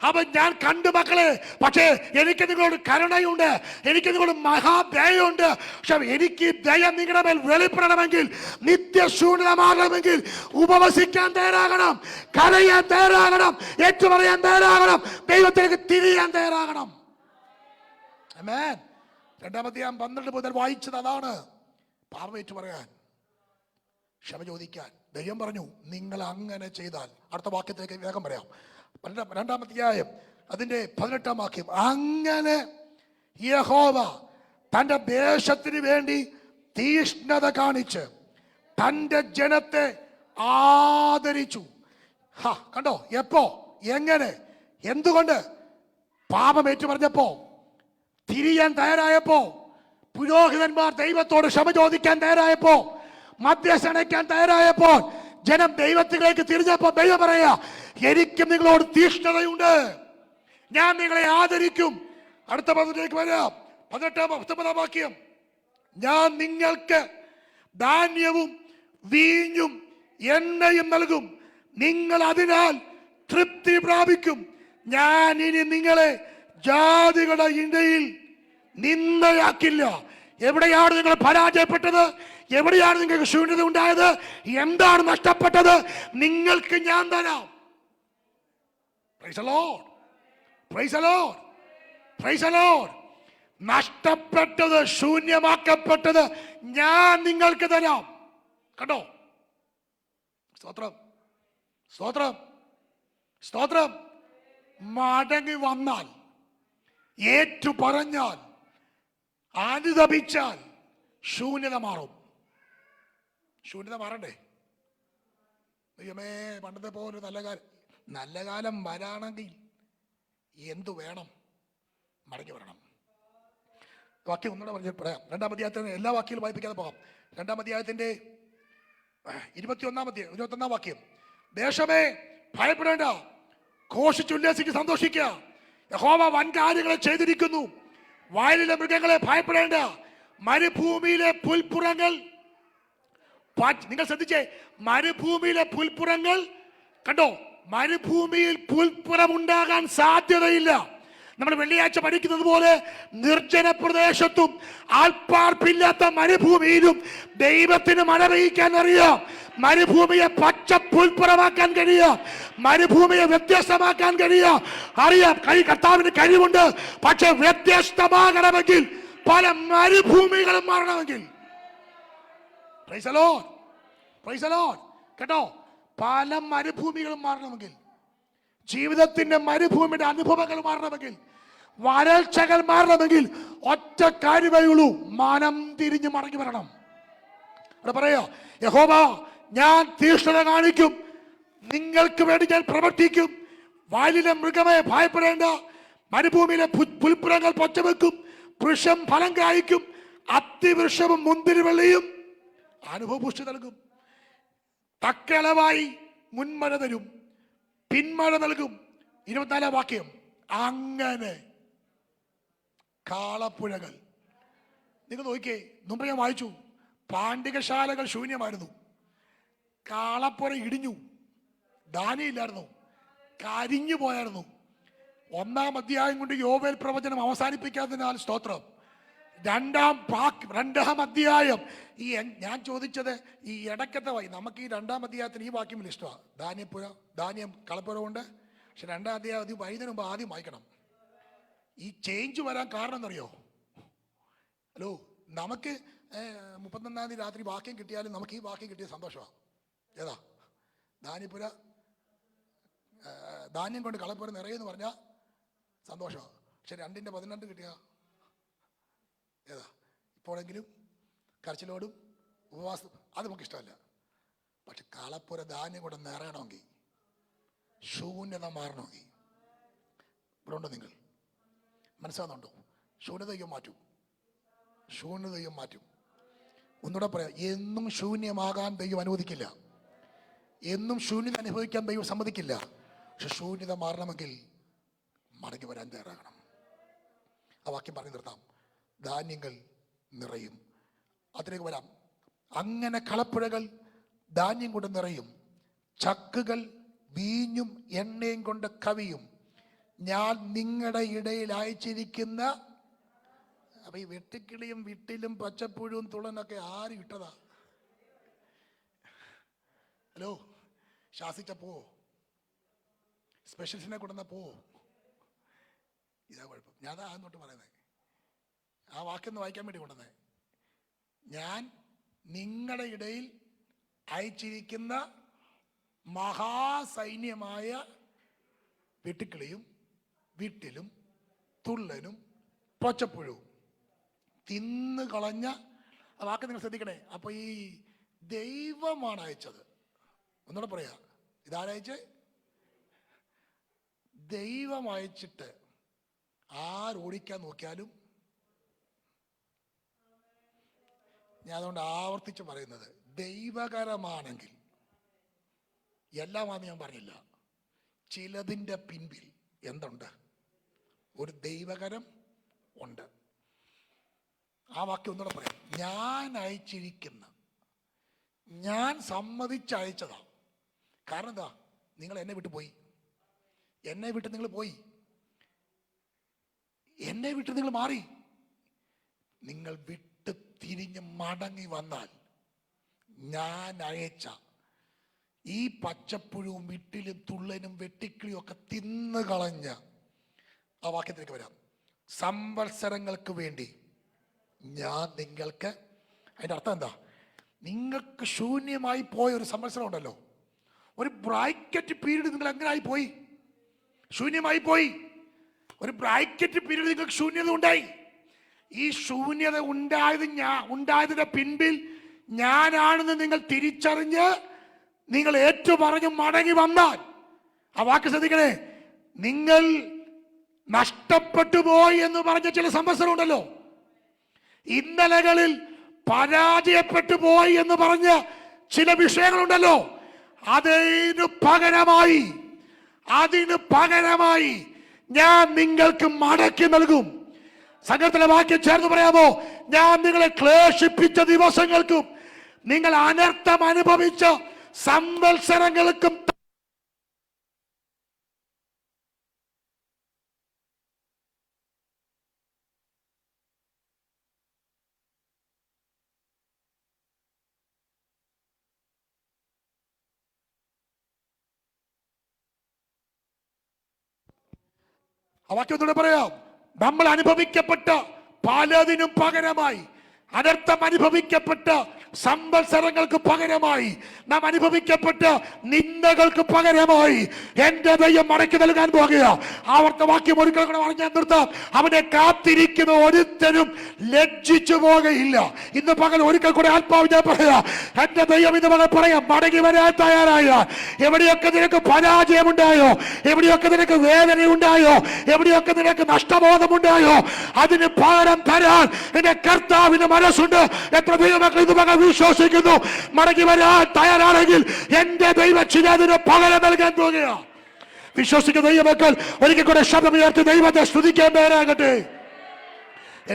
അവൻ ഞാൻ കണ്ടു മക്കളെ. പക്ഷേ എനിക്ക് നിങ്ങളോട് കരുണയുണ്ട്, എനിക്ക് നിങ്ങളോട് മഹാദയുണ്ട്. പക്ഷെ എനിക്ക് ദയ നിങ്ങളുടെ മേൽ വെളിപ്പെടണമെങ്കിൽ, നിത്യശൂന്യത മാറണമെങ്കിൽ ഉപവസിക്കാൻ തയ്യാറാകണം, കരയാൻ തയ്യാറാകണം, ഏറ്റു പറയാൻ തയ്യാറാകണം, ദൈവത്തിലേക്ക് തിരിയാൻ തയ്യാറാകണം. ആമേൻ. 2 അധ്യായം 12 മുതൽ വായിച്ചത് അതാണ്. പാപം ഏറ്റു പറയാൻ, ക്ഷമ ചോദിക്കാൻ. ദൈവം പറഞ്ഞു നിങ്ങൾ അങ്ങനെ ചെയ്താൽ, അടുത്ത വാക്യത്തിലേക്ക് വേഗം പറയാം. 2 അധ്യായം അതിന്റെ 18 വാക്യം. അങ്ങനെ യഹോവ തന്റെ ദേശത്തിന് വേണ്ടി തീഷ്ണത കാണിച്ച് തന്റെ ജനത്തെ ആദരിച്ചു. കണ്ടോ? എപ്പോ? എങ്ങനെ? എന്തുകൊണ്ട്? പാപം ഏറ്റു പറഞ്ഞപ്പോ, തിരിയാൻ തയ്യാറായപ്പോ, പുരോഹിതന്മാർ ദൈവത്തോട് ക്ഷമ ചോദിക്കാൻ തയ്യാറായപ്പോ, മധ്യസ്ഥനയ്ക്കാൻ തയ്യാറായപ്പോൾ, ജനം ദൈവത്തിലേക്ക് തിരിഞ്ഞപ്പോൾ ദൈവം പറയാ എനിക്കും നിങ്ങളോട് തീഷ്ണതയുണ്ട്, ഞാൻ നിങ്ങളെ ആദരിക്കും. അടുത്ത പദത്തിലേക്ക് വരാം. 18-19 വാക്യം. ഞാൻ നിങ്ങൾക്ക് ധാന്യവും വീഞ്ഞും എണ്ണയും നൽകും, നിങ്ങൾ അതിനാൽ തൃപ്തി പ്രാപിക്കും. ഞാൻ ഇനി നിങ്ങളെ ജാതികളുടെ ഇടയിൽ നിന്ദയാക്കില്ല. എവിടെയാണ് നിങ്ങൾ പരാജയപ്പെട്ടത്? എവിടെയാണ് നിങ്ങൾക്ക് ശൂന്യത ഉണ്ടായത്? എന്താണ് നഷ്ടപ്പെട്ടത്? നിങ്ങൾക്ക് ഞാൻ തരാം. Price the Lord, praise the Lord, praise the Lord. നഷ്ടപ്പെട്ടത്, ശൂന്യമാക്കപ്പെട്ടത് ഞാൻ നിങ്ങൾക്ക് തരാം. കണ്ടോ? സ്തോത്രം, സ്തോത്രം, സ്തോത്രം. മടങ്ങി വന്നാൽ, ഏറ്റു പറഞ്ഞാൽ, അനുദപിച്ചാൽ ശൂന്യത മാറും. ശൂന്യത മാറണ്ടേ? ദൈവമേ, പണ്ടത്തെ പോലെ നല്ല കാലം വരാണെങ്കിൽ എന്തു വേണം? മടങ്ങി വരണം. വാക്യം ഒന്നുകൂടെ പറഞ്ഞ് പറയാം. 2 അധ്യായത്തിന് എല്ലാ വാക്യങ്ങളും വായിപ്പിക്കാതെ പോകാം. 2 അധ്യായത്തിന്റെ 21 വാക്യം. ദേശമേ ഭയപ്പെടേണ്ട, ഘോഷിച്ചുല്ലസിക്ക് സന്തോഷിക്കുക, യഹോവ വൻ കാര്യങ്ങളെ ചെയ്തിരിക്കുന്നു. വയലിലെ മൃഗങ്ങളെ ഭയപ്പെടേണ്ട, മരുഭൂമിയിലെ പുൽപ്പുറങ്ങൾ, നിങ്ങൾ ശ്രദ്ധിച്ചേ, മരുഭൂമിയിലെ പുൽപ്പുറങ്ങൾ കണ്ടോ? മരുഭൂമിയിൽ പുൽപ്പുറം ഉണ്ടാകാൻ സാധ്യതയില്ല. നമ്മൾ വെള്ളിയാഴ്ച പഠിക്കുന്നത് പോലെ നിർജ്ജന പ്രദേശത്തും ആൾപ്പാർപ്പില്ലാത്ത മരുഭൂമിയിലും ദൈവത്തിന് മഴ പെയ്യിക്കാൻ അറിയാം. മരുഭൂമിയെ പച്ച പുൽപ്പുറമാക്കാൻ കഴിയാം, മരുഭൂമിയെ വ്യത്യസ്തമാക്കാൻ കഴിയാം. അറിയാം, കർത്താവിന് കഴിവുണ്ട്. പക്ഷെ വ്യത്യസ്തമാകണമെങ്കിൽ, പല മരുഭൂമികളും മാറണമെങ്കിൽ, praise the Lord, praise the Lord. കേട്ടോ? പല മരുഭൂമികളും മാറണമെങ്കിൽ, ജീവിതത്തിന്റെ മരുഭൂമിയുടെ അനുഭവങ്ങൾ മാറണമെങ്കിൽ, വരൾച്ചകൾ മാറണമെങ്കിൽ ഒറ്റ കാര്യമേ ഉള്ളൂ, മനം തിരിഞ്ഞ് മടങ്ങി വരണം. അവിടെ പറയാ, യഹോവ ഞാൻ തീഷ്ണത കാണിക്കും, നിങ്ങൾക്ക് വേണ്ടി ഞാൻ പ്രവർത്തിക്കും. വയലിലെ മൃഗമേ ഭയപ്പെടേണ്ട, മരുഭൂമിയിലെ പുൽപ്പുറങ്ങൾ പൊച്ചവെക്കും, വൃക്ഷം ഫലം കായ്ക്കും, അത്തിവൃക്ഷവും മുന്തിരിവള്ളിയും അനുഭവപുഷ്ടി നൽകും. തക്കളവായി മുൻമഴ തരും, പിന്മഴ നൽകും. 24 വാക്യം. അങ്ങനെ കാളപ്പുഴകൾ, നിങ്ങൾ നോക്കിയേ, മുമ്പ് ഞാൻ വായിച്ചു, പാണ്ഡികശാലകൾ ശൂന്യമായിരുന്നു, കാളപ്പുര ഇടിഞ്ഞു, ധാന്യമില്ലായിരുന്നു, കരിഞ്ഞു പോയായിരുന്നു. 1 അധ്യായം കൊണ്ട് യോവേൽ പ്രവചനം അവസാനിപ്പിക്കാത്തതിനാൽ സ്തോത്രം. 2 അധ്യായം. ഞാൻ ചോദിച്ചത് ഈ ഇടയ്ക്കത്തെ നമുക്ക് ഈ 2 അധ്യായത്തിന് ഈ വാക്യം വലിയ ഇഷ്ടമാണ്. ധാന്യം കളപ്പുര കൊണ്ട്. പക്ഷെ 2 അധ്യായം ഇത് വൈകുന്നതിന് മുമ്പ് ആദ്യം വായിക്കണം. ഈ ചേഞ്ച് വരാൻ കാരണം എന്നറിയോ? ഹലോ, നമുക്ക് 31-ാം തീയതി രാത്രി വാക്യം കിട്ടിയാലും നമുക്ക് ഈ വാക്യം കിട്ടിയ സന്തോഷമാണ്. ഏതാ? ധാന്യപ്പുര, ധാന്യം കൊണ്ട് കളപ്പുര നിറയെന്ന് പറഞ്ഞാൽ സന്തോഷമാണ്. പക്ഷെ 2-12 കിട്ടിയ ഏതാ? ഇപ്പോഴെങ്കിലും കരച്ചിലോടും ഉപവാസം അത് നമുക്ക് ഇഷ്ടമല്ല. പക്ഷെ കളപ്പുര ധാന്യം കൊണ്ട് നിറയണമെങ്കിൽ, ശൂന്യത മാറണമെങ്കിൽ, ഇവിടെ ഉണ്ടോ? നിങ്ങൾ മനസ്സിലാകുന്നുണ്ടോ? ശൂന്യതയും മാറ്റും, ശൂന്യതയും മാറ്റും. ഒന്നുകൂടെ പറയാം, എന്നും ശൂന്യമാകാൻ ദൈവം അനുവദിക്കില്ല. എന്നും ശൂന്യത അനുഭവിക്കാൻ ദൈവം സമ്മതിക്കില്ല. പക്ഷെ ശൂന്യത മാറണമെങ്കിൽ മടങ്ങി വരാൻ തയ്യാറാകണം. ആ വാക്യം പറഞ്ഞു നിർത്താം. ധാന്യങ്ങൾ നിറയും. അതിലേക്ക് വരാം. അങ്ങനെ കളപ്പുഴകൾ ധാന്യം കൊണ്ട് നിറയും, ചക്കുകൾ വീഞ്ഞും എണ്ണയും കൊണ്ട് കവിയും. ഞാൻ നിങ്ങളുടെ ഇടയിൽ അയച്ചിരിക്കുന്ന. അപ്പൊ ഈ വെട്ടുക്കിളിയും വിട്ടിലും പച്ചപ്പുഴുവും തുളനൊക്കെ ആര് ഇട്ടതാ? ഹലോ, ശാസിച്ച പോവോ? സ്പെഷ്യൽസിനെ കൊണ്ടുവന്ന പോവോ? ഇതാ കുഴപ്പം. ഞാൻ അതാ അങ്ങോട്ട് പറയുന്നത്. ആ വാക്കൊന്ന് വായിക്കാൻ വേണ്ടി കൊണ്ടുവന്നേ. ഞാൻ നിങ്ങളുടെ ഇടയിൽ അയച്ചിരിക്കുന്ന മഹാസൈന്യമായ വെട്ടുക്കിളിയും വിട്ടിലും തുള്ളനും പച്ചപ്പുഴവും തിന്നു കളഞ്ഞ. ആ വാക്ക് നിങ്ങൾ ശ്രദ്ധിക്കണേ. അപ്പൊ ഈ ദൈവമാണ് അയച്ചത്. ഒന്നുകൂടെ പറയാ, ഇതാരയച്ച്? ദൈവം അയച്ചിട്ട് ആരോടിക്കാൻ നോക്കിയാലും. ഞാൻ അതുകൊണ്ട് ആവർത്തിച്ച് പറയുന്നത്, ദൈവകരമാണെങ്കിൽ എല്ലാമാണെന്ന് ഞാൻ പറഞ്ഞില്ല. ചിലതിൻ്റെ പിൻപിൽ എന്തുണ്ട്? ഒരു ദൈവകരം ഉണ്ട്. ആ വാക്യം ഒന്നുകൂടെ പറയാം. ഞാൻ അയച്ചിരിക്കുന്ന, ഞാൻ സമ്മതിച്ചയച്ചതാ. കാരണം എന്താ? നിങ്ങൾ എന്നെ വിട്ടു പോയി. എന്നെ വിട്ട് നിങ്ങൾ പോയി. എന്നെ വിട്ട് നിങ്ങൾ മാറി. നിങ്ങൾ വിട്ട് തിരിഞ്ഞ് മടങ്ങി വന്നാൽ ഞാൻ അയച്ച ഈ പച്ചപ്പുഴുവും വിട്ടിലും തുള്ളനും വെട്ടിക്കിളിയും ഒക്കെ തിന്നു കളഞ്ഞ. ആ വാക്യത്തിലേക്ക് വരാം. സംവത്സരങ്ങൾക്ക് വേണ്ടി ഞാൻ നിങ്ങൾക്ക്. അതിൻ്റെ അർത്ഥം എന്താ? നിങ്ങൾക്ക് ശൂന്യമായി പോയ ഒരു സംവത്സരം ഉണ്ടല്ലോ, ഒരു ബ്രാക്കറ്റ് പീരീഡ് നിങ്ങൾ എങ്ങനെ ആയി പോയി? ശൂന്യമായി പോയി. ഒരു ബ്രാക്കറ്റ് പീരീഡ് നിങ്ങൾക്ക് ശൂന്യത ഉണ്ടായി. ഈ ശൂന്യത ഉണ്ടായതിന്റെ പിൻപിൽ ഞാനാണെന്ന് നിങ്ങൾ തിരിച്ചറിഞ്ഞ് നിങ്ങൾ ഏറ്റുപറഞ്ഞ് മടങ്ങി വന്നാൽ, ആ വാക്ക് ശ്രദ്ധിക്കണേ, നിങ്ങൾ നഷ്ടപ്പെട്ടു പോയി എന്ന് പറഞ്ഞ ചില സംവത്സരം ഉണ്ടല്ലോ, ഇന്നലകളിൽ പരാജയപ്പെട്ടു പോയി എന്ന് പറഞ്ഞ ചില വിഷയങ്ങളുണ്ടല്ലോ, അതിന് പകരമായി ഞാൻ നിങ്ങൾക്ക് മടക്കി നൽകും. സംഘത്തിലെ വാക്യം ചേർന്ന് പറയാമോ? ഞാൻ നിങ്ങളെ ക്ലേശിപ്പിച്ച ദിവസങ്ങൾക്കും നിങ്ങൾ അനർത്ഥം അനുഭവിച്ച സംവത്സരങ്ങൾക്കും ആ വാക്യം ഒന്നുകൂടെ പറയാം. നമ്മൾ അനുഭവിക്കപ്പെട്ട പലതിനും പകരമായി, അനർത്ഥം അനുഭവിക്കപ്പെട്ട സംവത്സരങ്ങൾക്ക് പകരമായി, നാം അനുഭവിക്കപ്പെട്ട നിന്ദകൾക്ക് പകരമായി എന്റെ ദൈവം മടക്കി നൽകാൻ പോകുക. ആവർത്ത വാക്യം ഒരിക്കൽ കൂടെ പറഞ്ഞാൽ നിർത്താം. അവനെ കാത്തിരിക്കുന്ന ഒരുത്തനും ലജ്ജിച്ചു പോകുകയില്ല. ഇന്ന് പകൽ ഒരിക്കൽ കൂടെ ആത്മാവ് ഞാൻ പറയാ, എന്റെ ദൈവം ഇന്ന് പകൽ പറയാം, മടങ്ങി വരാൻ തയ്യാറായ. എവിടെയൊക്കെ നിനക്ക് പരാജയമുണ്ടായോ, എവിടെയൊക്കെ നിനക്ക് വേദനയുണ്ടായോ, എവിടെയൊക്കെ നിനക്ക് നഷ്ടബോധമുണ്ടായോ, അതിന് പകരം തരാൻ എന്റെ കർത്താവിന് മനസ്സുണ്ട്. എത്ര ദൈവമക്കൾ ഇത് പകൽ വിശ്വസിക്കുന്നു? മടങ്ങി വരാൻ തയ്യാറാണെങ്കിൽ എന്റെ ദൈവം ചിലതിന് പകരം നൽകാൻ പോകുക. വിശ്വസിക്കുന്ന ദൈവമക്കൾ ഒരിക്കൽ കൂടെ ശബ്ദമുയർത്തി ദൈവത്തെ സ്തുതിക്കാൻ പേരാകട്ടെ.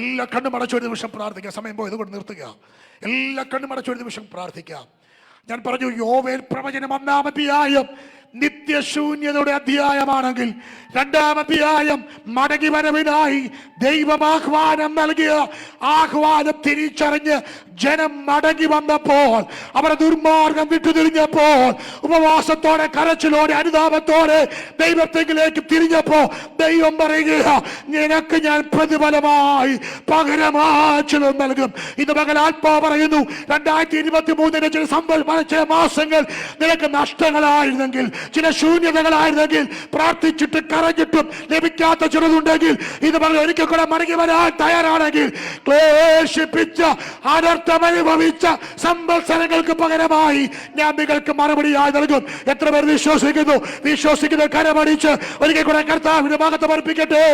എല്ലാ കണ്ണും അടച്ചൊരു നിമിഷം പ്രാർത്ഥിക്കാം. സമയം പോയത് കൊണ്ട് നിർത്തുക. എല്ലാ കണ്ണും അടച്ചൊരു നിമിഷം പ്രാർത്ഥിക്കാം. ഞാൻ പറഞ്ഞു, യോവേൽ പ്രവചനം 1-ാം അധ്യായം നിത്യശൂന്യതയുടെ അധ്യായമാണെങ്കിൽ 2-ാം അധ്യായം മടങ്ങി വരവിനായി ദൈവം ആഹ്വാനം നൽകിയ ആഹ്വാനം തിരിച്ചറിഞ്ഞ് ജനം മടങ്ങി വന്നപ്പോൾ, അവരുടെ ദുർമാർഗം വിട്ടുതിരിഞ്ഞപ്പോൾ, ഉപവാസത്തോടെ കരച്ചിലോടെ അനുതാപത്തോടെ ദൈവത്തിലേക്ക് തിരിഞ്ഞപ്പോ ദൈവം പറയുക, നിനക്ക് ഞാൻ പ്രതിഫലമായി പകരമാച്ചലും നൽകും. ഇന്ന് പകൽ ആത്മാവ് പറയുന്നു, 2023 ചില മാസങ്ങൾ നിനക്ക് നഷ്ടങ്ങളായിരുന്നെങ്കിൽ, ചില ശൂന്യതകളായിരുന്നെങ്കിൽ, പ്രാർത്ഥിച്ചിട്ട് കരഞ്ഞിട്ടും ലഭിക്കാത്ത ചിലതുണ്ടെങ്കിൽ, ഇത് പറഞ്ഞ് ഒരിക്കൽ കൂടെ മടങ്ങി വരാൻ തയ്യാറാണെങ്കിൽ, ക്ലേശിപ്പിച്ച അനർത്ഥമനുഭവിച്ച സംവത്സരങ്ങൾക്ക് പകരമായി ഞാൻ നിങ്ങൾക്ക് മറുപടിയായി നൽകും. എത്ര പേർ വിശ്വസിക്കുന്നു? വിശ്വസിക്കുന്ന കരമടിച്ച് ഒരിക്കൽ കൂടെ കർത്താവിന്റെ ഭാഗത്ത് അർപ്പിക്കട്ടെ.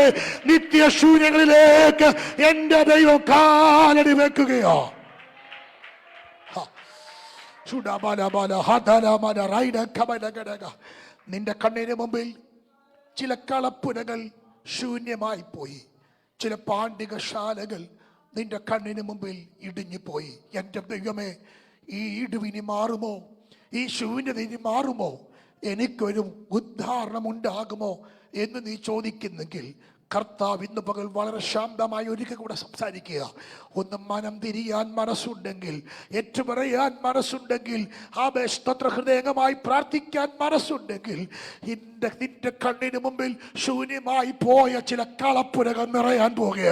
നിത്യശൂന്യങ്ങളിലേക്ക് എന്റെ ദൈവം കാലടി വെക്കുകയോ. നിന്റെ കണ്ണിന് മുമ്പിൽ ചില കളപ്പുരകൾ ശൂന്യമായി പോയി. ചില പാണ്ഡികശാലകൾ നിന്റെ കണ്ണിന് മുമ്പിൽ ഇടിഞ്ഞു പോയി. എൻ്റെ ദൈവമേ, ഈ ഇടിവിനി മാറുമോ? ഈ ശൂന്യത ഇനി മാറുമോ? എനിക്കൊരു ഉദ്ധാരണം ഉണ്ടാകുമോ എന്ന് നീ ചോദിക്കുന്നെങ്കിൽ കർത്താവ് ഇന്ന് പകൽ വളരെ ശാന്തമായി ഒരിക്കൽ കൂടെ സംസാരിക്കുക. ഒന്ന് മനം തിരിയാൻ മനസ്സുണ്ടെങ്കിൽ, ഏറ്റുപറയാൻ മനസ്സുണ്ടെങ്കിൽ, സ്തോത്ര ഹൃദയമായി പ്രാർത്ഥിക്കാൻ മനസ്സുണ്ടെങ്കിൽ, നിന്റെ കണ്ണിന് മുമ്പിൽ ശൂന്യമായി പോയ ചില കളപ്പുരകൾ നിറയാൻ പോകുക.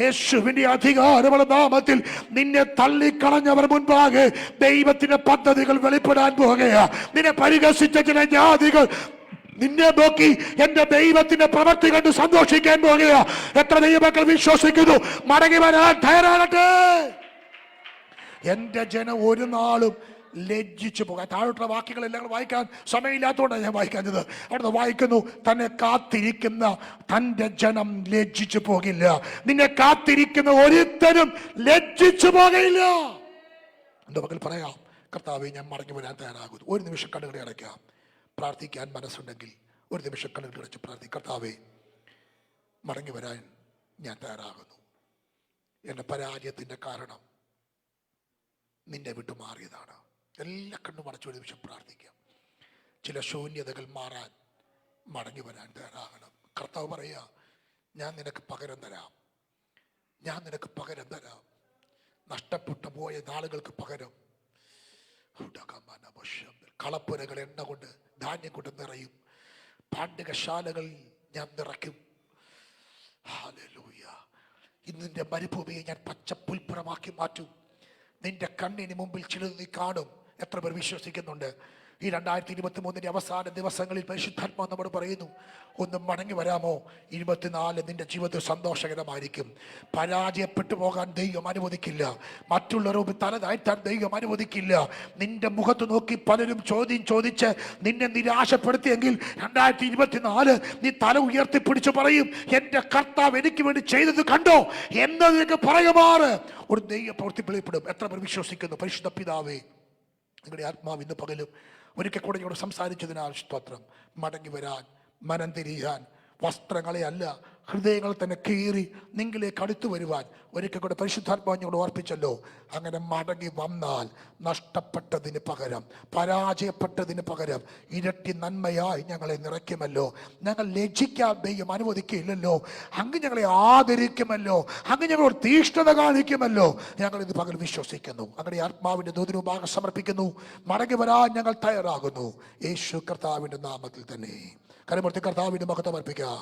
യേശുവിന്റെ അധികാരമുള്ള നാമത്തിൽ നിന്നെ തള്ളിക്കളഞ്ഞവർ മുൻപാകെ ദൈവത്തിന്റെ പദ്ധതികൾ വെളിപ്പെടാൻ പോകുക. നിന്നെ പരിഹസിച്ച ചില ജാതികൾ നിന്നെ നോക്കി എന്റെ ദൈവത്തിന്റെ പ്രവൃത്തി കണ്ട് സന്തോഷിക്കാൻ പോകുക. എത്ര ദൈവമക്കൾ വിശ്വസിക്കുന്നു? മടങ്ങി വരാൻ തയ്യാറാകട്ടെ. എന്റെ ജനം ഒരു നാളും ലജ്ജിച്ചു പോകാൻ. താഴോട്ടുള്ള വാക്യങ്ങളെല്ലാം വായിക്കാൻ സമയമില്ലാത്തതുകൊണ്ടാണ് ഞാൻ വായിക്കാഞ്ഞത്. അവിടുന്ന് വായിക്കുന്നു, തന്നെ കാത്തിരിക്കുന്ന തന്റെ ജനം ലജ്ജിച്ചു പോകില്ല. നിന്നെ കാത്തിരിക്കുന്ന ഒരുത്തരും ലജ്ജിച്ചു പോകയില്ല. എന്റെ മക്കൾ പറയാം, കർത്താവേ, ഞാൻ മടങ്ങി വരാൻ തയ്യാറാകുന്നു. ഒരു നിമിഷം കണ്ണുകളെ അടയ്ക്കാം. പ്രാർത്ഥിക്കാൻ മനസ്സുണ്ടെങ്കിൽ ഒരു നിമിഷം കണ്ണുകൾ അടച്ച് പ്രാർത്ഥിക്കാം. കർത്താവേ, മടങ്ങി വരാൻ ഞാൻ തയ്യാറാകുന്നു. എൻ്റെ പരാജയത്തിൻ്റെ കാരണം നിന്നെ വിട്ടുമാറിയതാണ്. എല്ലാ കണ്ണും അടച്ചു ഒരു നിമിഷം പ്രാർത്ഥിക്കാം. ചില ശൂന്യതകൾ മാറാൻ മടങ്ങി വരാൻ തയ്യാറാകണം. കർത്താവ് പറയുക, ഞാൻ നിനക്ക് പകരം തരാം. ഞാൻ നിനക്ക് പകരം തരാം. നഷ്ടപ്പെട്ടു പോയ നാളുകൾക്ക് പകരം. കളപ്പുരകൾ എണ്ണ കൊണ്ട്, ധാന്യം കൊണ്ട് നിറയും. പാണ്ഡികശാലകൾ ഞാൻ നിറയ്ക്കും. ഹല്ലേലൂയ. ഇന്നിന്റെ മരുഭൂമിയെ ഞാൻ പച്ചപ്പുൽപ്പുറമാക്കി മാറ്റും. നിന്റെ കണ്ണിന് മുമ്പിൽ ചിലത് നീ കാണും. എത്ര പേർ വിശ്വസിക്കുന്നുണ്ട്? ഈ 2023 അവസാന ദിവസങ്ങളിൽ പരിശുദ്ധാത്മാവ് നമ്മോട് പറയുന്നു, ഒന്ന് മടങ്ങി വരാമോ? 24 നിന്റെ ജീവിതത്തിൽ സന്തോഷകരമായിരിക്കും. പരാജയപ്പെട്ടു പോകാൻ ദൈവം അനുവദിക്കില്ല. മറ്റുള്ളവരോട് തല താഴ്ത്താൻ ദൈവം അനുവദിക്കില്ല. നിന്റെ മുഖത്ത് നോക്കി പലരും ചോദിച്ച് നിന്നെ നിരാശപ്പെടുത്തിയെങ്കിൽ 2024 നീ തല ഉയർത്തിപ്പിടിച്ച് പറയും, എൻ്റെ കർത്താവ് എനിക്ക് വേണ്ടി ചെയ്തത് കണ്ടോ എന്നതിലേക്ക് പറയുമാറ് ഒരു ദൈവ പ്രവൃത്തി വെളിപ്പെടും. എത്ര പേർ വിശ്വസിക്കുന്നു? പരിശുദ്ധ പിതാവേ, നിങ്ങളുടെ ആത്മാവ് ഇന്ന് പകലും ഒരിക്കൽ കൂടെ ഞങ്ങളോട് സംസാരിച്ചതിനാൽ സ്തോത്രം. മടങ്ങി വരാൻ, മനം തിരിയാൻ, വസ്ത്രങ്ങളെ അല്ല ഹൃദയങ്ങൾ തന്നെ കീറി നിങ്ങളിലേക്ക് അടുത്തു വരുവാൻ ഒരിക്കൽ കൂടെ പരിശുദ്ധാത്മാവ് ഞങ്ങളോട് ഓർപ്പിച്ചല്ലോ. അങ്ങനെ മടങ്ങി വന്നാൽ നഷ്ടപ്പെട്ടതിന് പകരം, പരാജയപ്പെട്ടതിന് പകരം ഇരട്ടി നന്മയായി ഞങ്ങളെ നിറയ്ക്കുമല്ലോ. ഞങ്ങൾ ലജ്ജിക്കാൻ ദൈവം അനുവദിക്കില്ലല്ലോ. അങ്ങ് ഞങ്ങളെ ആദരിക്കുമല്ലോ. അങ്ങ് ഞങ്ങളോട് തീഷ്ണത കാണിക്കുമല്ലോ. ഞങ്ങൾ ഇത് പകൽ വിശ്വസിക്കുന്നു. അങ്ങനെ ആത്മാവിന്റെ ദൂതരൂപം സമർപ്പിക്കുന്നു. മടങ്ങി വരാൻ ഞങ്ങൾ തയ്യാറാകുന്നു. യേശു കർത്താവിന്റെ നാമത്തിൽ തന്നെ. കരമൂർത്തി കർത്താവിന്റെ മഹത്വം അർപ്പിക്കാം.